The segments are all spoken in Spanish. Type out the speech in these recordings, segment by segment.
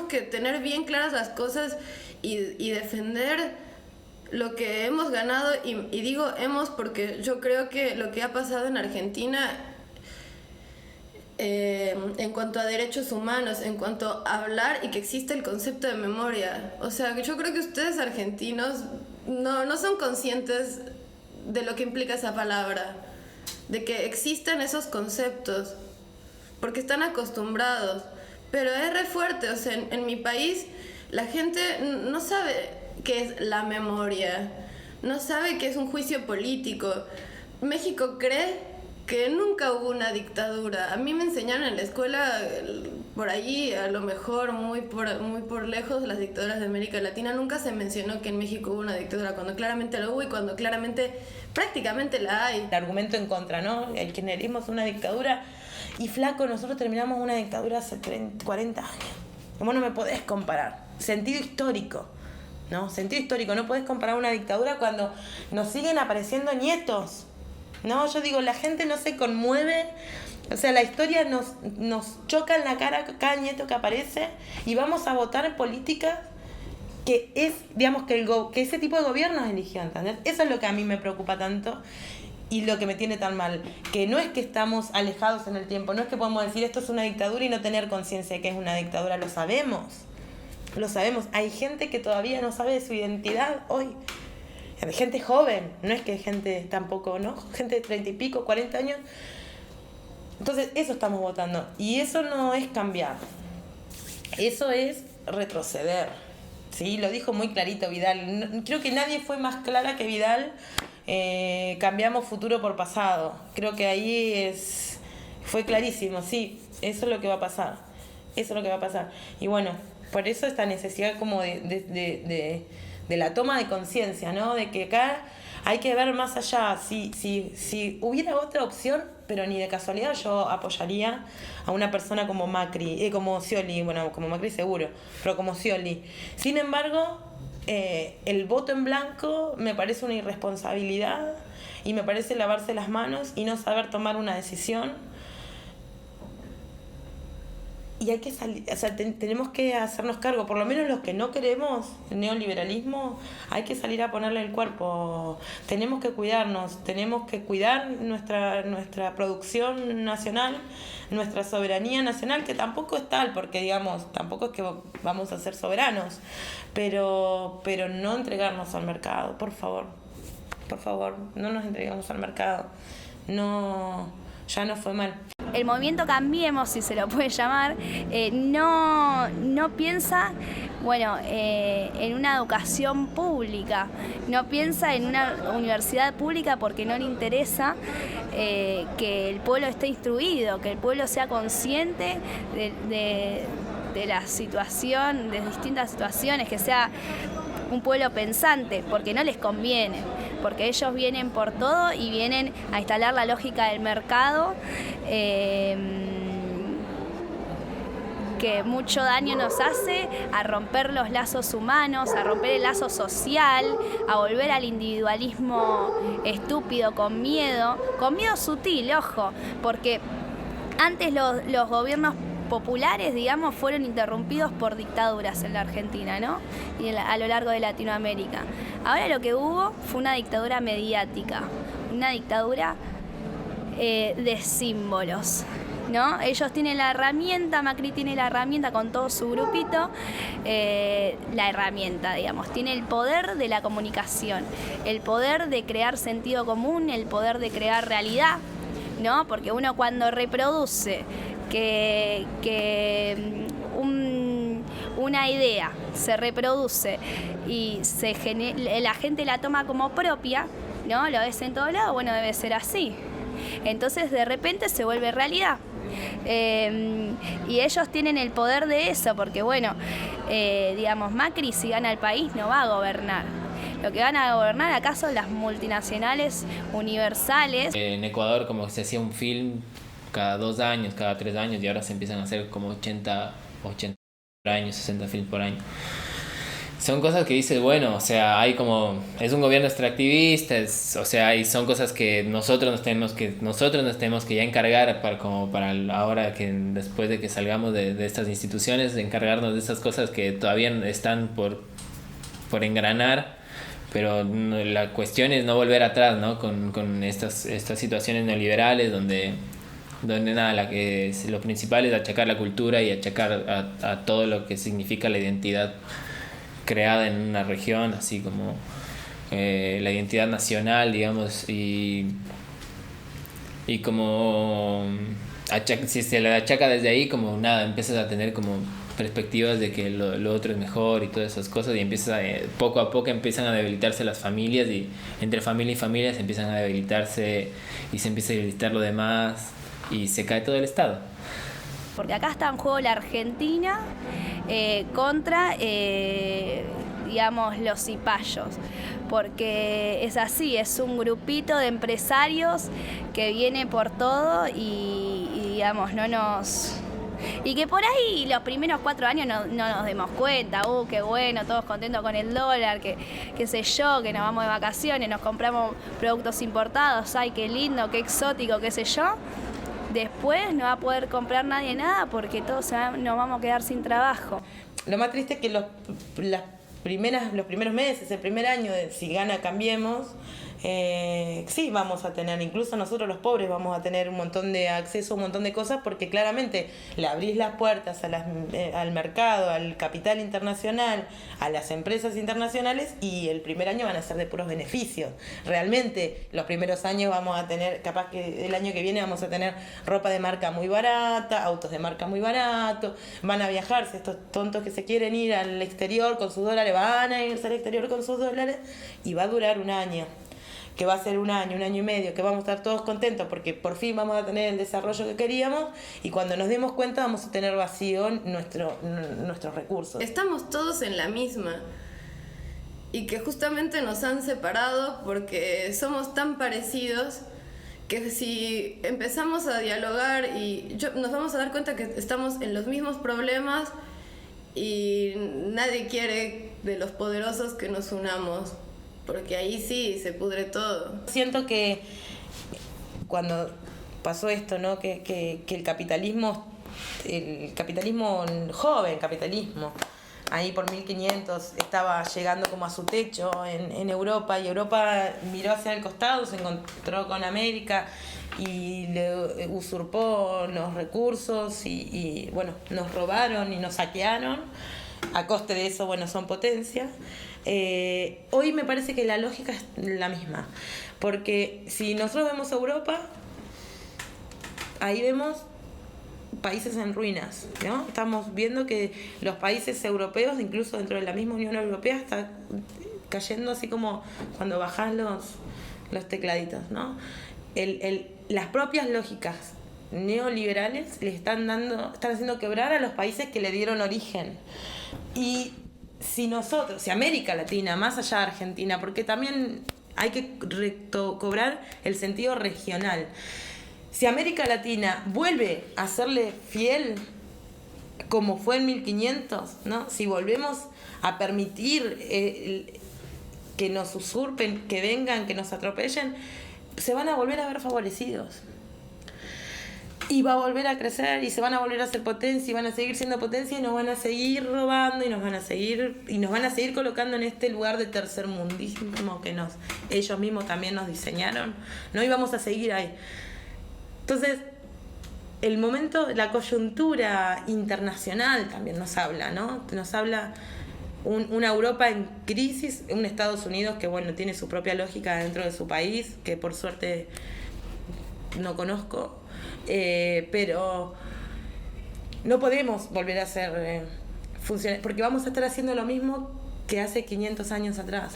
que tener bien claras las cosas y defender lo que hemos ganado, y digo hemos porque yo creo que lo que ha pasado en Argentina en cuanto a derechos humanos, en cuanto a hablar y que existe el concepto de memoria. O sea, yo creo que ustedes argentinos no son conscientes de lo que implica esa palabra, de que existen esos conceptos, porque están acostumbrados. Pero es re fuerte, o sea, en mi país la gente no sabe qué es la memoria, no sabe qué es un juicio político. México cree que nunca hubo una dictadura. A mí me enseñaron en la escuela, por allí, a lo mejor muy por lejos, las dictaduras de América Latina. Nunca se mencionó que en México hubo una dictadura, cuando claramente lo hubo y cuando claramente, prácticamente la hay. El argumento en contra, ¿no? El kirchnerismo es una dictadura y flaco, nosotros terminamos una dictadura hace 40 años. ¿Cómo no me podés comparar? Sentido histórico, ¿no? Sentido histórico. No podés comparar una dictadura cuando nos siguen apareciendo nietos. No, yo digo, la gente no se conmueve, o sea, la historia nos choca en la cara cada nieto que aparece y vamos a votar en políticas que es, digamos, que ese tipo de gobiernos eligió, ¿entendés? Eso es lo que a mí me preocupa tanto y lo que me tiene tan mal, que no es que estamos alejados en el tiempo, no es que podemos decir esto es una dictadura y no tener conciencia de que es una dictadura, lo sabemos, hay gente que todavía no sabe de su identidad hoy. Gente joven, no es que gente tampoco, ¿no? Gente de 30 y pico, 40 años. Entonces, eso estamos votando. Y eso no es cambiar. Eso es retroceder. ¿Sí? Lo dijo muy clarito Vidal. Creo que nadie fue más clara que Vidal. Cambiamos futuro por pasado. Creo que ahí fue clarísimo. Sí, eso es lo que va a pasar. Eso es lo que va a pasar. Y bueno, por eso esta necesidad como de la toma de conciencia, ¿no? De que acá hay que ver más allá. Si hubiera otra opción, pero ni de casualidad yo apoyaría a una persona como Macri, como Scioli, bueno, como Macri seguro, pero como Scioli. Sin embargo, el voto en blanco me parece una irresponsabilidad y me parece lavarse las manos y no saber tomar una decisión. Y hay que salir, o sea, tenemos que hacernos cargo, por lo menos los que no queremos el neoliberalismo, hay que salir a ponerle el cuerpo. Tenemos que cuidarnos, tenemos que cuidar nuestra producción nacional, nuestra soberanía nacional, que tampoco es tal, porque digamos, tampoco es que vamos a ser soberanos, pero no entregarnos al mercado, por favor, no nos entreguemos al mercado. No, ya no fue mal. El movimiento Cambiemos, si se lo puede llamar, no piensa, en una educación pública, no piensa en una universidad pública porque no le interesa que el pueblo esté instruido, que el pueblo sea consciente de la situación, de distintas situaciones, que sea un pueblo pensante, porque no les conviene, porque ellos vienen por todo y vienen a instalar la lógica del mercado, que mucho daño nos hace, a romper los lazos humanos, a romper el lazo social, a volver al individualismo estúpido, con miedo sutil, ojo, porque antes los gobiernos populares, digamos, fueron interrumpidos por dictaduras en la Argentina, ¿no? Y a lo largo de Latinoamérica. Ahora lo que hubo fue una dictadura mediática, una dictadura de símbolos, ¿no? Ellos tienen la herramienta, Macri tiene la herramienta con todo su grupito, la herramienta, digamos, tiene el poder de la comunicación, el poder de crear sentido común, el poder de crear realidad, ¿no? Porque uno cuando reproduce una idea se reproduce y la gente la toma como propia, ¿no? Lo ves en todos lados, bueno, debe ser así. Entonces de repente se vuelve realidad. Y ellos tienen el poder de eso, porque Macri, si gana el país, no va a gobernar. Lo que van a gobernar acá son las multinacionales universales. En Ecuador como que se hacía un film cada 2 años, cada 3 años, y ahora se empiezan a hacer como 80 años, 60 films por año. son cosas que dices, bueno, o sea, hay como, es un gobierno extractivista, o sea, y son cosas que nosotros nos tenemos que ya encargar para ahora que después de que salgamos de estas instituciones, encargarnos de esas cosas que todavía están por engranar, pero la cuestión es no volver atrás, ¿no? Con estas situaciones neoliberales donde nada, lo principal es achacar la cultura y achacar a todo lo que significa la identidad creada en una región, así como la identidad nacional, digamos, y como si se le achaca desde ahí, como nada, empiezas a tener como perspectivas de que lo otro es mejor y todas esas cosas, y poco a poco empiezan a debilitarse las familias, y entre familia y familia se empiezan a debilitarse y se empieza a debilitar lo demás y se cae todo el Estado. Porque acá está en juego la Argentina contra, digamos, los cipayos. Porque es así, es un grupito de empresarios que viene por todo y digamos, no nos... Y que por ahí los primeros 4 años no nos demos cuenta, qué bueno, todos contentos con el dólar, qué sé yo, que nos vamos de vacaciones, nos compramos productos importados, ay, qué lindo, qué exótico, qué sé yo. Después no va a poder comprar nadie nada porque todos nos vamos a quedar sin trabajo. Lo más triste es que los primeros meses, el primer año, si gana Cambiemos, sí vamos a tener, incluso nosotros los pobres vamos a tener un montón de acceso a un montón de cosas, porque claramente le abrís las puertas al mercado, al capital internacional, a las empresas internacionales, y el primer año van a ser de puros beneficios. Realmente los primeros años vamos a tener, capaz que el año que viene vamos a tener ropa de marca muy barata, autos de marca muy barato, van a viajarse estos tontos que se quieren ir al exterior con sus dólares, van a irse al exterior con sus dólares, y va a durar un año, que va a ser un año y medio, que vamos a estar todos contentos porque por fin vamos a tener el desarrollo que queríamos, y cuando nos demos cuenta vamos a tener vacío nuestros recursos. Estamos todos en la misma, y que justamente nos han separado porque somos tan parecidos que si empezamos a dialogar nos vamos a dar cuenta que estamos en los mismos problemas y nadie quiere de los poderosos que nos unamos, porque ahí sí se pudre todo. Siento que cuando pasó esto, ¿no? Que el capitalismo joven capitalismo, ahí por 1500 estaba llegando como a su techo en Europa, y Europa miró hacia el costado, se encontró con América y le usurpó los recursos y bueno, nos robaron y nos saquearon. A coste de eso, bueno, son potencias. Hoy me parece que la lógica es la misma, porque si nosotros vemos Europa, ahí vemos países en ruinas, ¿no? Estamos viendo que los países europeos, incluso dentro de la misma Unión Europea, está cayendo así como cuando bajás los tecladitos, ¿no? Las propias lógicas neoliberales le están haciendo quebrar a los países que le dieron origen. Y si América Latina, más allá de Argentina, porque también hay que cobrar el sentido regional, si América Latina vuelve a serle fiel como fue en 1500, ¿no? Si volvemos a permitir que nos usurpen, que vengan, que nos atropellen, se van a volver a ver favorecidos. Y va a volver a crecer y se van a volver a hacer potencia y van a seguir siendo potencia y nos van a seguir robando y nos van a seguir colocando en este lugar de tercermundismo que ellos mismos también nos diseñaron, ¿no? Y vamos a seguir ahí. Entonces, el momento, la coyuntura internacional también nos habla, ¿no? Nos habla una Europa en crisis, un Estados Unidos que, bueno, tiene su propia lógica dentro de su país, que por suerte no conozco. Pero no podemos volver a ser funcionarios, porque vamos a estar haciendo lo mismo que hace 500 años atrás.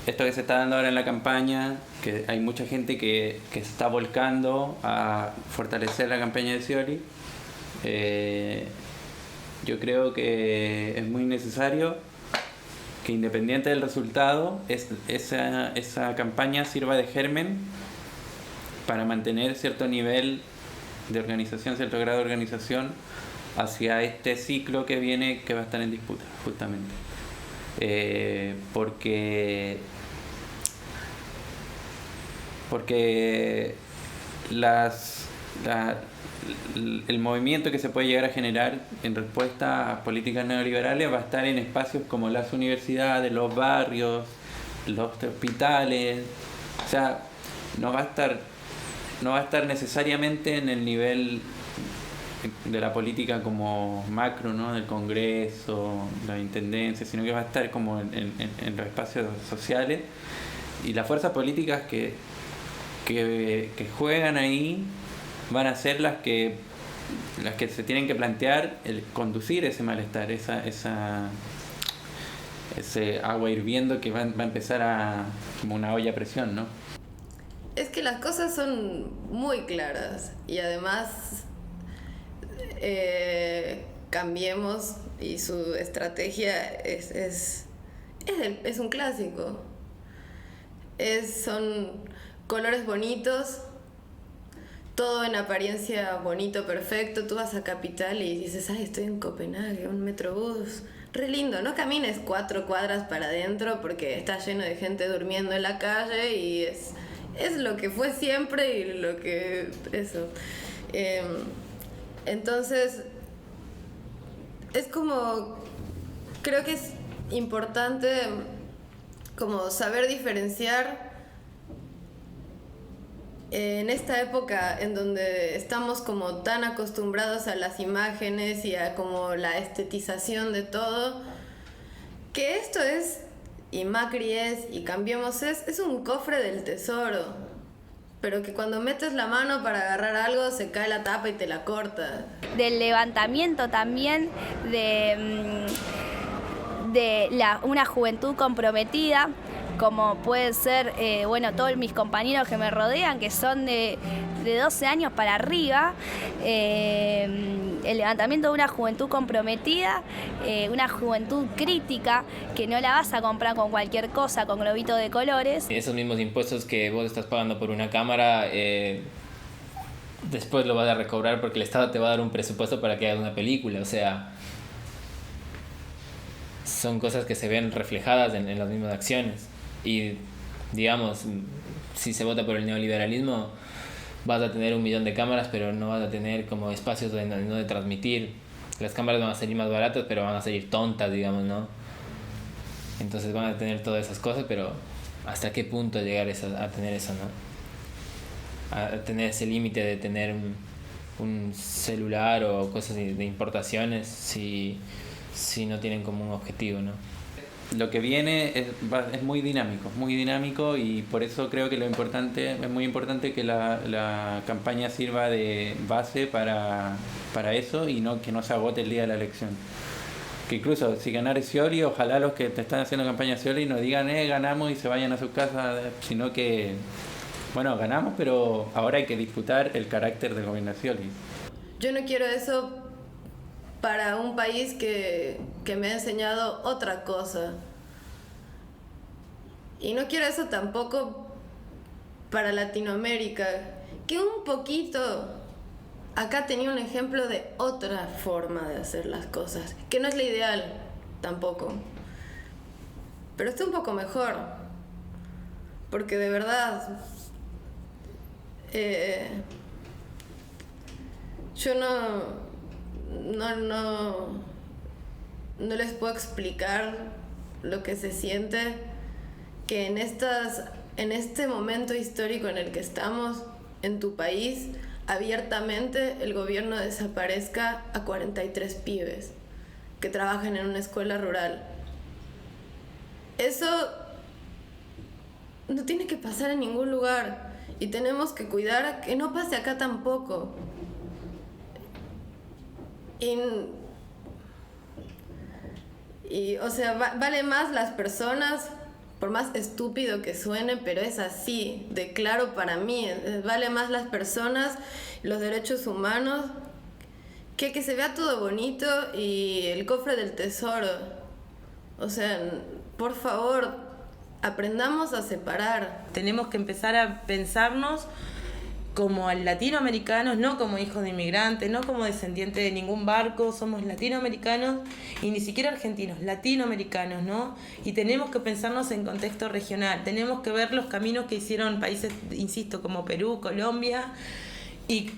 Esto que se está dando ahora en la campaña, que hay mucha gente que se está volcando a fortalecer la campaña de Scioli, yo creo que es muy necesario que, independiente del resultado, esa campaña sirva de germen para mantener cierto nivel de organización, cierto grado de organización hacia este ciclo que viene, que va a estar en disputa, justamente. Porque el movimiento que se puede llegar a generar en respuesta a políticas neoliberales va a estar en espacios como las universidades, los barrios, los hospitales. O sea, no va a estar necesariamente en el nivel de la política como macro, ¿no? Del Congreso, la Intendencia, sino que va a estar como en los espacios sociales, y las fuerzas políticas que juegan ahí van a ser las que se tienen que plantear el conducir ese malestar, ese agua hirviendo que va a empezar como una olla a presión, ¿no? Es que las cosas son muy claras y además Cambiemos y su estrategia es un clásico. Son colores bonitos, todo en apariencia bonito, perfecto. Tú vas a Capital y dices, ay, estoy en Copenhague, un metrobús. Re lindo, no camines 4 cuadras para adentro porque está lleno de gente durmiendo en la calle y es lo que fue siempre y lo que... eso. Entonces, es como... creo que es importante como saber diferenciar en esta época en donde estamos como tan acostumbrados a las imágenes y a como la estetización de todo, que esto es, y Macri es, y Cambiemos es un cofre del tesoro, pero que cuando metes la mano para agarrar algo se cae la tapa y te la corta. Del levantamiento también de una juventud comprometida, como puede ser, todos mis compañeros que me rodean, que son de 12 años para arriba, el levantamiento de una juventud comprometida, una juventud crítica, que no la vas a comprar con cualquier cosa, con globitos de colores. Esos mismos impuestos que vos estás pagando por una cámara, después lo vas a recobrar porque el Estado te va a dar un presupuesto para que hagas una película, o sea... son cosas que se ven reflejadas en las mismas acciones. Y, digamos, si se vota por el neoliberalismo, vas a tener 1 millón de cámaras, pero no vas a tener como espacios donde transmitir. Las cámaras van a salir más baratas, pero van a salir tontas, digamos, ¿no? Entonces van a tener todas esas cosas, pero ¿hasta qué punto llegar a tener eso, no? A tener ese límite de tener un celular o cosas de importaciones, si no tienen como un objetivo, ¿no? Lo que viene es muy dinámico, y por eso creo que es muy importante que la campaña sirva de base para eso, y que no se agote el día de la elección. Que incluso si ganara Scioli, ojalá los que te están haciendo campaña Scioli no digan ganamos y se vayan a sus casas, sino que bueno, ganamos, pero ahora hay que disputar el carácter del gobierno de Scioli. Yo no quiero eso para un país que me ha enseñado otra cosa. Y no quiero eso tampoco para Latinoamérica, que un poquito acá tenía un ejemplo de otra forma de hacer las cosas, que no es la ideal tampoco, pero está un poco mejor, porque de verdad yo no les puedo explicar lo que se siente que en este momento histórico en el que estamos en tu país, abiertamente el gobierno desaparezca a 43 pibes que trabajan en una escuela rural. Eso no tiene que pasar en ningún lugar y tenemos que cuidar que no pase acá tampoco. Y o sea, vale más las personas, por más estúpido que suene, pero es así, de claro para mí, vale más las personas, los derechos humanos, que se vea todo bonito y el cofre del tesoro. O sea, por favor, aprendamos a separar. Tenemos que empezar a pensarnos como latinoamericanos, no como hijos de inmigrantes, no como descendientes de ningún barco, somos latinoamericanos y ni siquiera argentinos, latinoamericanos, ¿no? Y tenemos que pensarnos en contexto regional, tenemos que ver los caminos que hicieron países, insisto, como Perú, Colombia y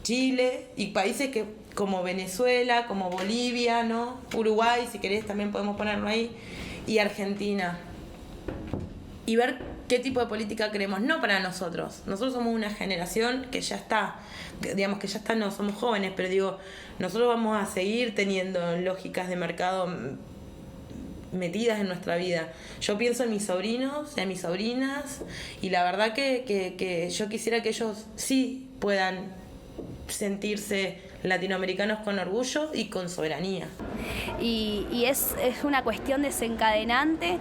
Chile, y países que como Venezuela, como Bolivia, ¿no? Uruguay, si querés también podemos ponerlo ahí, y Argentina. Y ver qué tipo de política queremos, no para nosotros. Nosotros somos una generación que ya está, digamos que ya está, no somos jóvenes, pero digo, nosotros vamos a seguir teniendo lógicas de mercado metidas en nuestra vida. Yo pienso en mis sobrinos, en mis sobrinas, y la verdad que yo quisiera que ellos sí puedan sentirse latinoamericanos con orgullo y con soberanía. Y es una cuestión desencadenante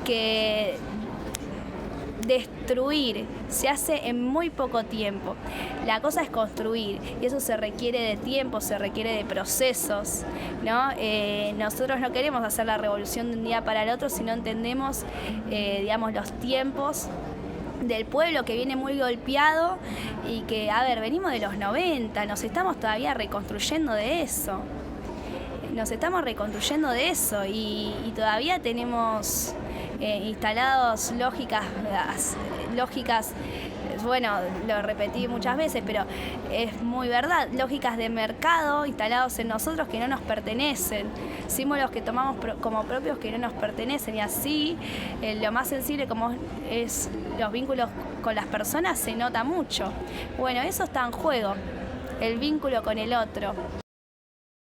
que destruir se hace en muy poco tiempo. La cosa es construir y eso se requiere de tiempo, se requiere de procesos, ¿no? Nosotros no queremos hacer la revolución de un día para el otro si no entendemos, digamos, los tiempos del pueblo que viene muy golpeado y que, a ver, venimos de los 90, nos estamos todavía reconstruyendo de eso. Y todavía tenemos instalados lógicas, bueno, lo repetí muchas veces, pero es muy verdad, lógicas de mercado instalados en nosotros que no nos pertenecen, símbolos que tomamos como propios que no nos pertenecen, y así lo más sensible como es los vínculos con las personas se nota mucho. Bueno, eso está en juego, el vínculo con el otro.